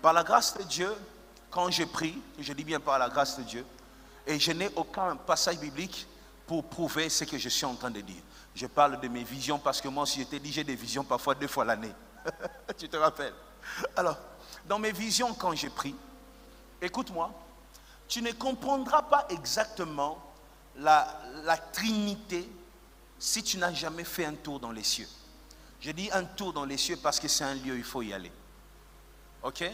Par la grâce de Dieu, quand je prie, je dis bien par la grâce de Dieu, et je n'ai aucun passage biblique pour prouver ce que je suis en train de dire. Je parle de mes visions parce que moi aussi, je t'ai dit, j'ai des visions parfois 2 fois l'année. Tu te rappelles? Alors, dans mes visions, quand je prie, écoute-moi, tu ne comprendras pas exactement la Trinité si tu n'as jamais fait un tour dans les cieux. Je dis un tour dans les cieux parce que c'est un lieu où il faut y aller. Ok?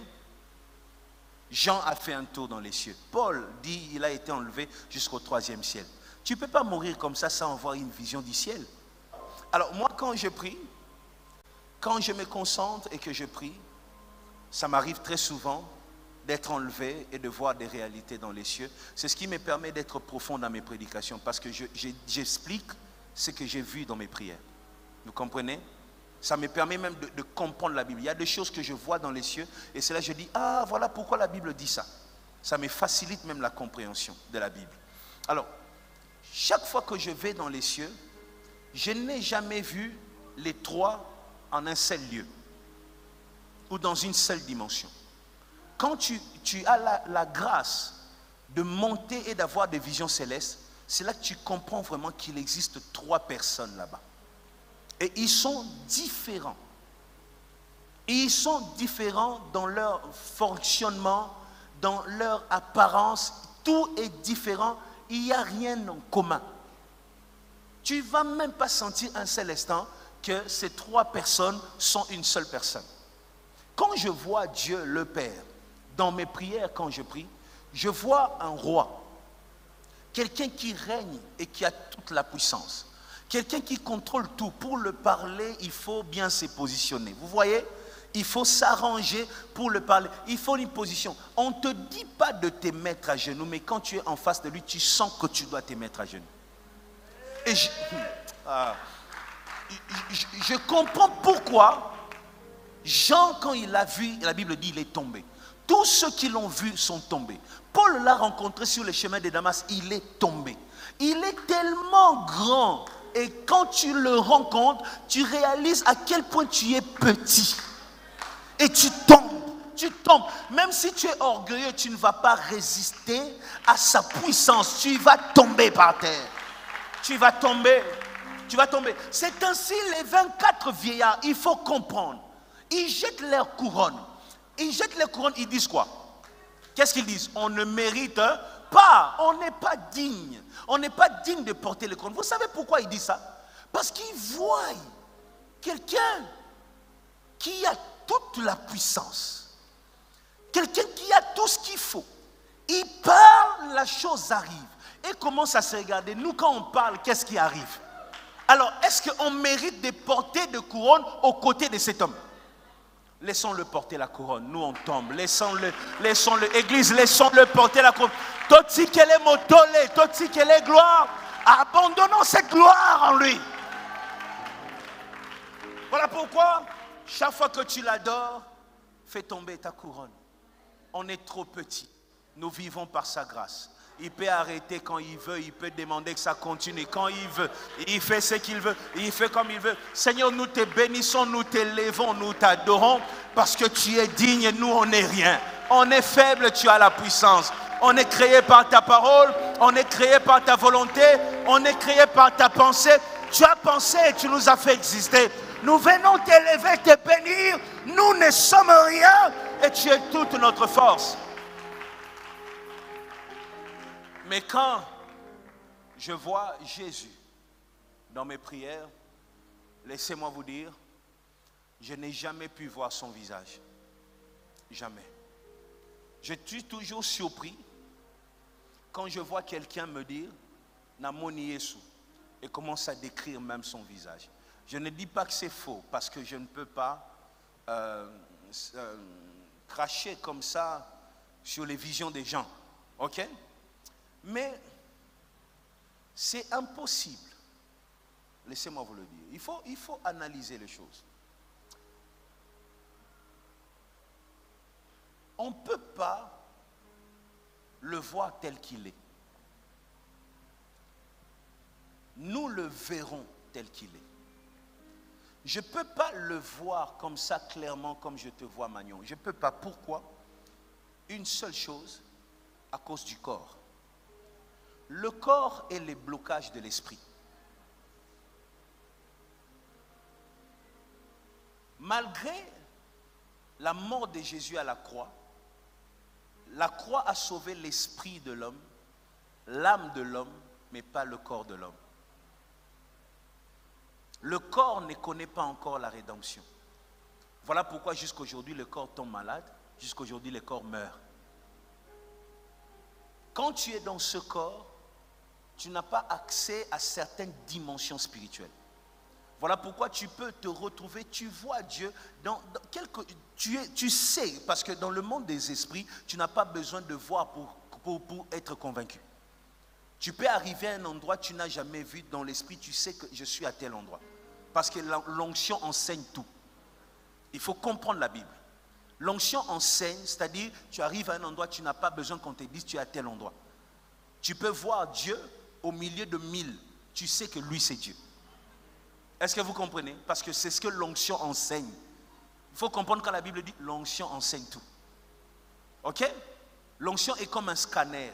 Jean a fait un tour dans les cieux. Paul dit il a été enlevé jusqu'au 3e ciel. Tu ne peux pas mourir comme ça sans avoir une vision du ciel. Alors moi quand je prie, quand je me concentre et que je prie, ça m'arrive très souvent d'être enlevé et de voir des réalités dans les cieux. C'est ce qui me permet d'être profond dans mes prédications parce que j'explique ce que j'ai vu dans mes prières. Vous comprenez? Ça me permet même de comprendre la Bible. Il y a des choses que je vois dans les cieux et c'est là que je dis, ah voilà pourquoi la Bible dit ça. Ça me facilite même la compréhension de la Bible. Alors, chaque fois que je vais dans les cieux, je n'ai jamais vu les 3 en un seul lieu ou dans une seule dimension. Quand tu as la grâce de monter et d'avoir des visions célestes, c'est là que tu comprends vraiment qu'il existe 3 personnes là-bas. Et ils sont différents. Et ils sont différents dans leur fonctionnement, dans leur apparence. Tout est différent. Il n'y a rien en commun. Tu ne vas même pas sentir un seul instant que ces 3 personnes sont une seule personne. Quand je vois Dieu le Père, dans mes prières quand je prie, je vois un roi. Quelqu'un qui règne et qui a toute la puissance. Quelqu'un qui contrôle tout. Pour le parler, il faut bien se positionner. Vous voyez? Il faut s'arranger pour le parler. Il faut une position. On ne te dit pas de te mettre à genoux, mais quand tu es en face de lui, tu sens que tu dois te mettre à genoux. Et je comprends pourquoi Jean, quand il a vu, la Bible dit, il est tombé. Tous ceux qui l'ont vu sont tombés. Paul l'a rencontré sur le chemin de Damas, il est tombé. Il est tellement grand. Et quand tu le rencontres, tu réalises à quel point tu es petit. Et tu tombes. Tu tombes. Même si tu es orgueilleux, tu ne vas pas résister à sa puissance. Tu vas tomber par terre. Tu vas tomber. Tu vas tomber. C'est ainsi les 24 vieillards. Il faut comprendre. Ils jettent leur couronne. Ils jettent les couronnes. Ils disent quoi? Qu'est-ce qu'ils disent? On ne mérite pas. On n'est pas digne. On n'est pas digne de porter les couronnes. Vous savez pourquoi ils disent ça? Parce qu'ils voient quelqu'un qui a toute la puissance. Quelqu'un qui a tout ce qu'il faut. Il parle, la chose arrive. Et commence à se regarder. Nous, quand on parle, qu'est-ce qui arrive? Alors, est-ce qu'on mérite de porter de couronne aux côtés de cet homme? Laissons-le porter la couronne. Nous, on tombe. Laissons-le, Église, laissons-le porter la couronne. Toti qu'elle est motolé, toti qu'elle est gloire. Abandonnons cette gloire en lui. Voilà pourquoi, chaque fois que tu l'adores, fais tomber ta couronne. On est trop petit. Nous vivons par sa grâce. Il peut arrêter quand il veut, il peut demander que ça continue quand il veut. Il fait ce qu'il veut, il fait comme il veut. Seigneur, nous te bénissons, nous t'élevons, nous t'adorons parce que tu es digne, nous on n'est rien. On est faible, tu as la puissance. On est créé par ta parole, on est créé par ta volonté, on est créé par ta pensée. Tu as pensé et tu nous as fait exister. Nous venons t'élever, te bénir. Nous ne sommes rien et tu es toute notre force. Mais quand je vois Jésus dans mes prières, laissez-moi vous dire, je n'ai jamais pu voir son visage. Jamais. Je suis toujours surpris quand je vois quelqu'un me dire « Namoni Yesu » et commence à décrire même son visage. Je ne dis pas que c'est faux parce que je ne peux pas cracher comme ça sur les visions des gens. Ok? Mais c'est impossible. Laissez-moi vous le dire. Il faut analyser les choses. On ne peut pas le voir tel qu'il est. Nous le verrons tel qu'il est. Je ne peux pas le voir comme ça clairement comme je te vois, Magnon. Je ne peux pas. Pourquoi? Une seule chose, à cause du corps. Le corps est le blocage de l'esprit. Malgré la mort de Jésus à la croix a sauvé l'esprit de l'homme, l'âme de l'homme, mais pas le corps de l'homme. Le corps ne connaît pas encore la rédemption. Voilà pourquoi jusqu'aujourd'hui le corps tombe malade, jusqu'aujourd'hui le corps meurt. Quand tu es dans ce corps, tu n'as pas accès à certaines dimensions spirituelles. Voilà pourquoi tu peux te retrouver, tu vois Dieu tu sais, parce que dans le monde des esprits, tu n'as pas besoin de voir pour être convaincu. Tu peux arriver à un endroit que tu n'as jamais vu dans l'esprit, tu sais que je suis à tel endroit. Parce que l'onction enseigne tout. Il faut comprendre la Bible. L'onction enseigne, c'est-à-dire tu arrives à un endroit, tu n'as pas besoin qu'on te dise tu es à tel endroit. Tu peux voir Dieu au milieu de 1000. Tu sais que lui c'est Dieu. Est-ce que vous comprenez? Parce que c'est ce que l'onction enseigne. Il faut comprendre quand la Bible dit l'onction enseigne tout. Ok? L'onction est comme un scanner.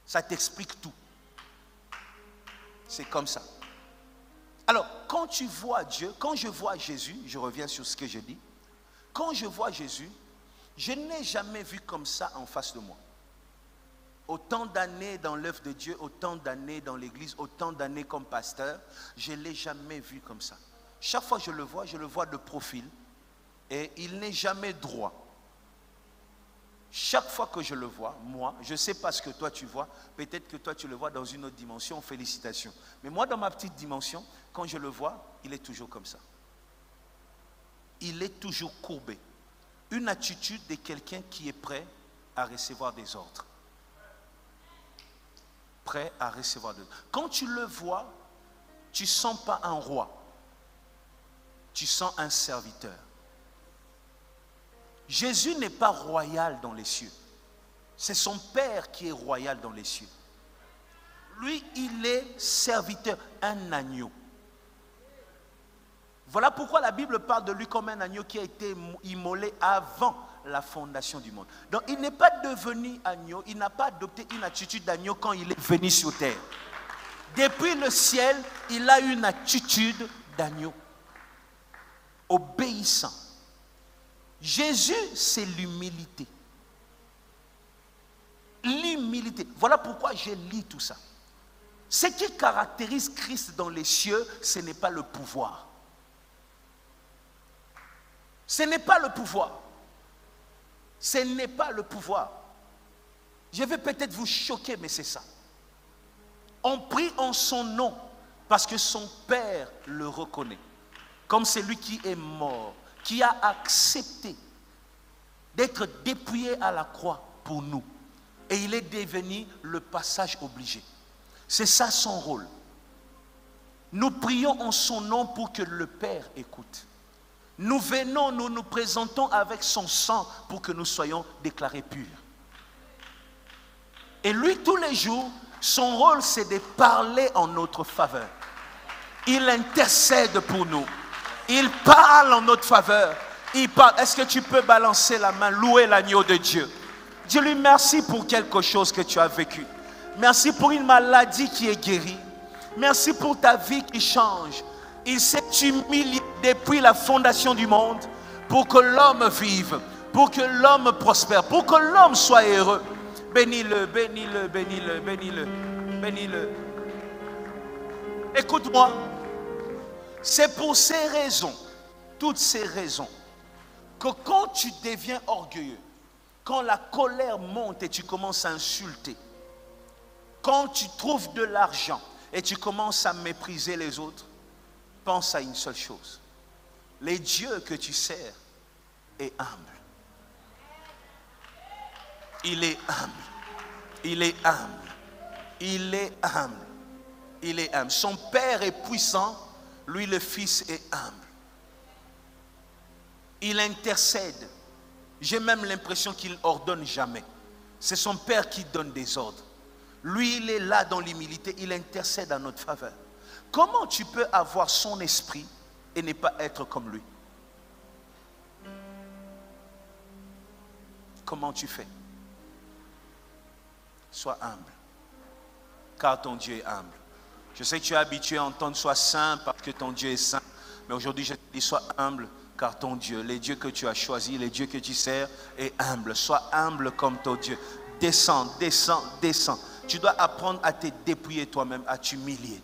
Ça t'explique tout. C'est comme ça. Alors, quand tu vois Dieu, quand je vois Jésus, je reviens sur ce que je dis. Quand je vois Jésus, je n'ai jamais vu comme ça en face de moi. Autant d'années dans l'œuvre de Dieu, autant d'années dans l'église, autant d'années comme pasteur, je ne l'ai jamais vu comme ça. Chaque fois que je le vois de profil et il n'est jamais droit. Chaque fois que je le vois, moi, je ne sais pas ce que toi tu vois, peut-être que toi tu le vois dans une autre dimension, félicitations. Mais moi dans ma petite dimension, quand je le vois, il est toujours comme ça. Il est toujours courbé. Une attitude de quelqu'un qui est prêt à recevoir des ordres. Prêt à recevoir des ordres. Quand tu le vois, tu ne sens pas un roi. Tu sens un serviteur. Jésus n'est pas royal dans les cieux. C'est son Père qui est royal dans les cieux. Lui, il est serviteur, un agneau. Voilà pourquoi la Bible parle de lui comme un agneau qui a été immolé avant la fondation du monde. Donc il n'est pas devenu agneau, il n'a pas adopté une attitude d'agneau quand il est venu sur terre. Depuis le ciel, il a une attitude d'agneau, obéissant. Jésus, c'est l'humilité. L'humilité. Voilà pourquoi je lis tout ça. Ce qui caractérise Christ dans les cieux, ce n'est pas le pouvoir. Ce n'est pas le pouvoir. Ce n'est pas le pouvoir. Je vais peut-être vous choquer, mais c'est ça. On prie en son nom parce que son Père le reconnaît. Comme celui qui est mort, qui a accepté d'être dépouillé à la croix pour nous. Et il est devenu le passage obligé. C'est ça son rôle. Nous prions en son nom pour que le Père écoute. Nous venons, nous nous présentons avec son sang pour que nous soyons déclarés purs. Et lui, tous les jours, son rôle, c'est de parler en notre faveur. Il intercède pour nous. Il parle en notre faveur. Il parle. Est-ce que tu peux balancer la main, louer l'agneau de Dieu? Dis-lui merci pour quelque chose que tu as vécu. Merci pour une maladie qui est guérie. Merci pour ta vie qui change. Il s'est humilié depuis la fondation du monde pour que l'homme vive, pour que l'homme prospère, pour que l'homme soit heureux. Bénis-le, bénis-le, bénis-le, bénis-le, bénis-le. Écoute-moi, c'est pour ces raisons, toutes ces raisons, que quand tu deviens orgueilleux, quand la colère monte et tu commences à insulter, quand tu trouves de l'argent et tu commences à mépriser les autres, pense à une seule chose. Le Dieu que tu sers est humble. Il est humble. Il est humble. Il est humble. Il est humble. Son Père est puissant, lui le Fils est humble. Il intercède. J'ai même l'impression qu'il ordonne jamais. C'est son Père qui donne des ordres. Lui, il est là dans l'humilité, il intercède en notre faveur. Comment tu peux avoir son esprit et ne pas être comme lui? Comment tu fais? Sois humble, car ton Dieu est humble. Je sais que tu es habitué à entendre sois saint parce que ton Dieu est saint, mais aujourd'hui je te dis sois humble, car ton Dieu, les dieux que tu as choisis, les dieux que tu sers, est humble. Sois humble comme ton Dieu. Descends, descends, descends. Tu dois apprendre à te dépouiller toi-même, à t'humilier.